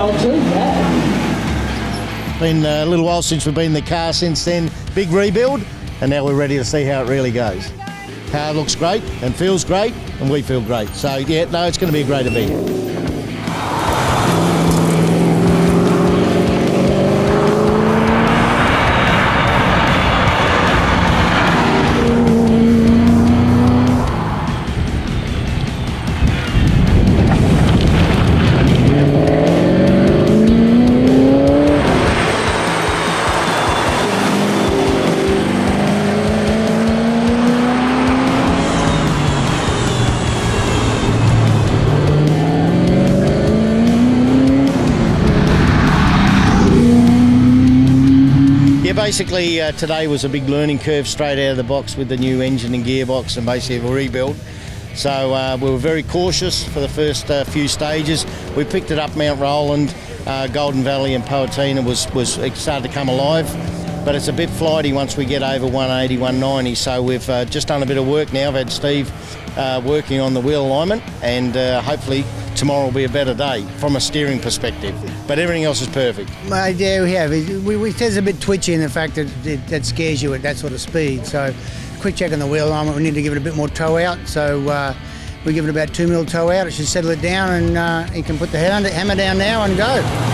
old too, yeah. Been a little while since we've been in the car since then. Big rebuild, and now we're ready to see how it really goes. Car looks great and feels great, and we feel great. So yeah, no, it's going to be a great event. Basically, today was a big learning curve straight out of the box with the new engine and gearbox and basically a rebuild. So we were very cautious for the first few stages. We picked it up Mount Roland, Golden Valley and Poatina it started to come alive. But it's a bit flighty once we get over 180, 190. So we've just done a bit of work now. I've had Steve working on the wheel alignment, and hopefully tomorrow will be a better day from a steering perspective. But everything else is perfect. Yeah, we have. There's a bit twitchy in the fact that scares you at that sort of speed. So quick check on the wheel alignment. We need to give it a bit more toe out. So we give it about 2 mil toe out. It should settle it down, and you can put the hammer down now and go.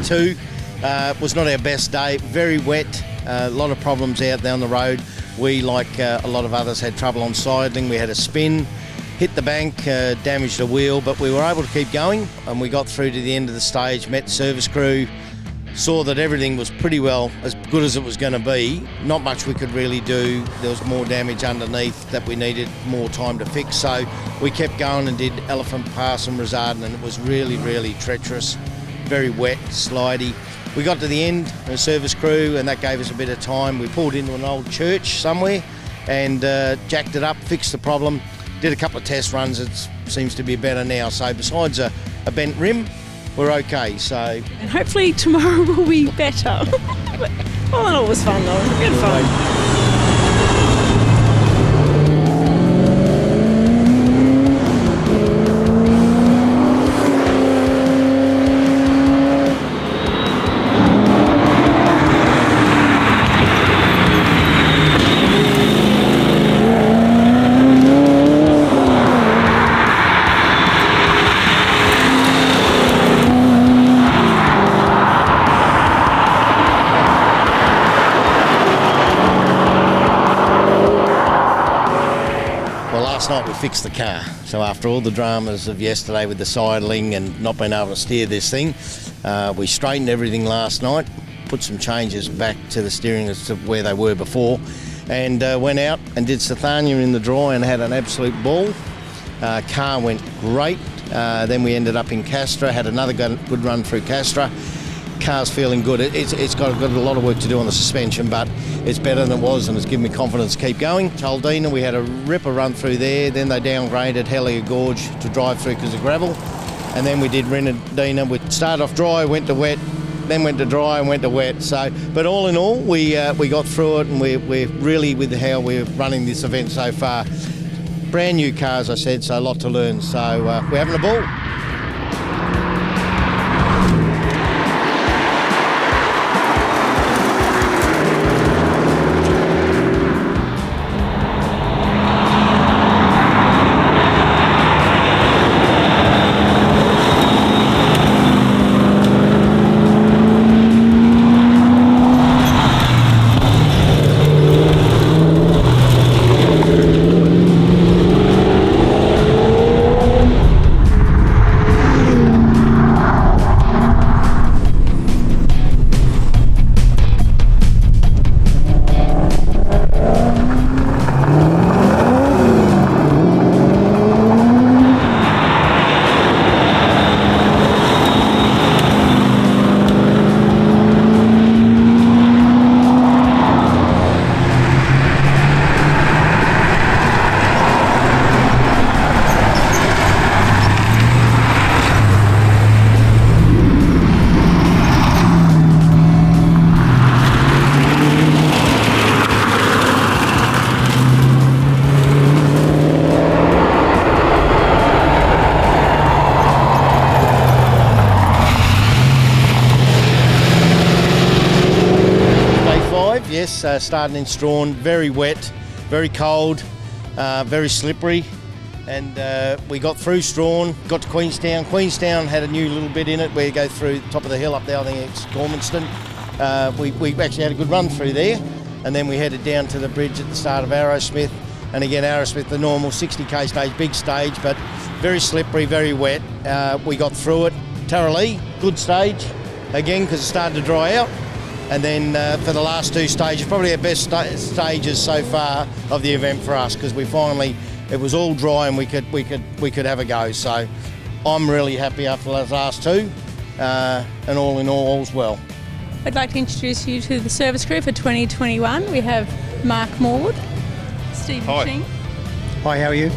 Two was not our best day, very wet, a lot of problems out down the road. We, like a lot of others, had trouble on sidling. We had a spin, hit the bank, damaged a wheel, but we were able to keep going, and we got through to the end of the stage, met the service crew, saw that everything was pretty well as good as it was going to be. Not much we could really do. There was more damage underneath that we needed more time to fix, so we kept going and did Elephant Pass and Rosarden, and it was really, really treacherous. Very wet, slidey. We got to the end, the service crew, and that gave us a bit of time. We pulled into an old church somewhere and jacked it up, fixed the problem, did a couple of test runs. It seems to be better now. So besides a bent rim, we're okay. So and hopefully tomorrow will be better. But all in all, it was fun though. Good fun. Last night we fixed the car, so after all the dramas of yesterday with the sidling and not being able to steer this thing, we straightened everything last night, put some changes back to the steering as to where they were before, and went out and did Sathania in the dry and had an absolute ball. Car went great. Then we ended up in Castra, had another good run through Castra. Car's feeling good. It's got a lot of work to do on the suspension, but it's better than it was, and it's given me confidence to keep going. Chaldina, we had a ripper run through there. Then they downgraded Hellier Gorge to drive through because of gravel. And then we did Renadina. We started off dry, went to wet, then went to dry and went to wet. So, but all in all, we got through it, and we're really, with how we're running this event so far. Brand new car, as I said, so a lot to learn. So we're having a ball. drive, yes, starting in Strawn, very wet, very cold, very slippery, and we got through Strawn, got to Queenstown. Queenstown had a new little bit in it where you go through the top of the hill up there, I think it's Gormanston. We actually had a good run through there, and then we headed down to the bridge at the start of Arrowsmith, and again Arrowsmith, the normal 60k stage, big stage, but very slippery, very wet. We got through it. Tarralee, good stage, again because it started to dry out. And then for the last two stages, probably our best stages so far of the event for us, because it was all dry and we could have a go. So I'm really happy after the last two, and all in all, all's well. I'd like to introduce you to the service crew for 2021. We have Mark Morwood, Steve Machine. Hi, how are you?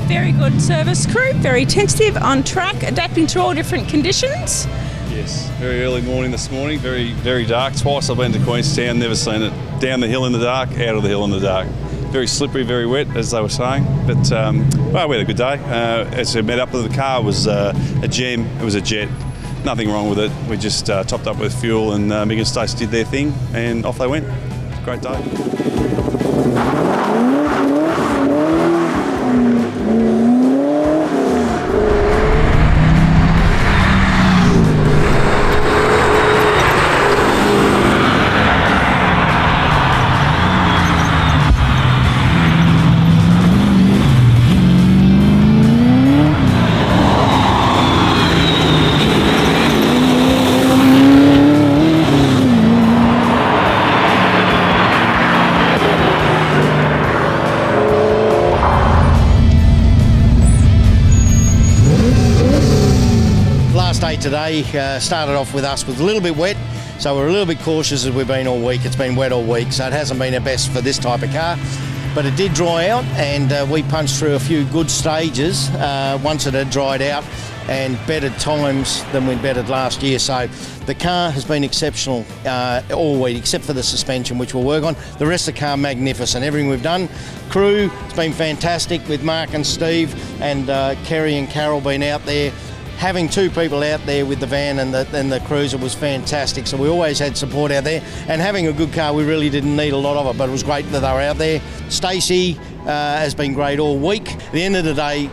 Very good service crew, very attentive, on track, adapting to all different conditions. Yes, very early morning this morning, very, very dark. Twice I've been to Queenstown, never seen it down the hill in the dark, out of the hill in the dark. Very slippery, very wet, as they were saying. But well, we had a good day. As we met up with the car, was a gem. It was a jet. Nothing wrong with it. We just topped up with fuel, and Mick and Stace did their thing, and off they went. Great day. Day today started off with us with a little bit wet, so we're a little bit cautious as we've been all week. It's been wet all week, so it hasn't been our best for this type of car, but it did dry out, and we punched through a few good stages once it had dried out, and bettered times than we bettered last year. So the car has been exceptional all week, except for the suspension, which we'll work on. The rest of the car, magnificent. Everything we've done. Crew, it's been fantastic with Mark and Steve, and Kerry and Carol been out there. Having two people out there with the van and the cruiser was fantastic, so we always had support out there, and having a good car, we really didn't need a lot of it, but it was great that they were out there. Stacey has been great all week. At the end of the day,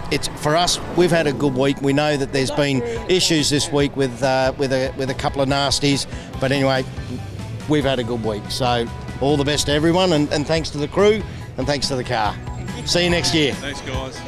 it's for us, we've had a good week. We know that there's been issues this week with a couple of nasties, but anyway, we've had a good week. So all the best to everyone, and thanks to the crew, and thanks to the car. See you next year. Thanks, guys.